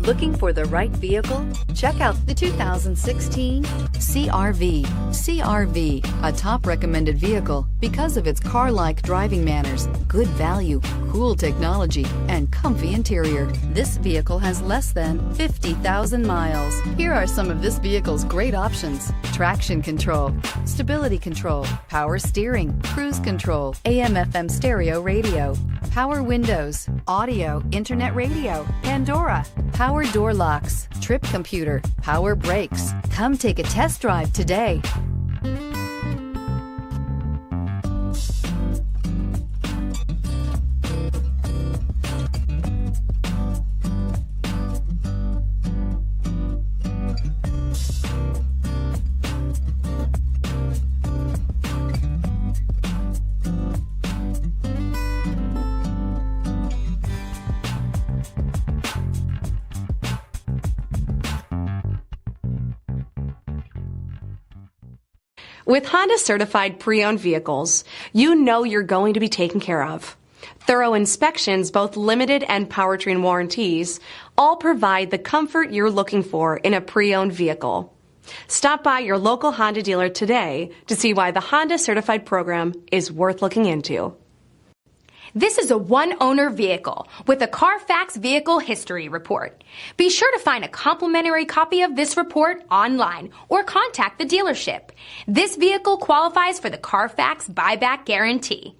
Looking for the right vehicle? Check out the 2016 CR-V. CR-V, a top recommended vehicle because of its car-like driving manners, good value, cool technology, and comfy interior. This vehicle has less than 50,000 miles. Here are some of this vehicle's great options: traction control, stability control, power steering, cruise control, AM/FM stereo radio, power windows, audio, internet radio, Pandora, power door locks, trip computer, power brakes. Come take a test drive today. With Honda certified pre-owned vehicles, you know you're going to be taken care of. Thorough inspections, both limited and powertrain warranties, all provide the comfort you're looking for in a pre-owned vehicle. Stop by your local Honda dealer today to see why the Honda certified program is worth looking into. This is a one-owner vehicle with a CARFAX Vehicle History Report. Be sure to find a complimentary copy of this report online or contact the dealership. This vehicle qualifies for the CARFAX Buyback Guarantee.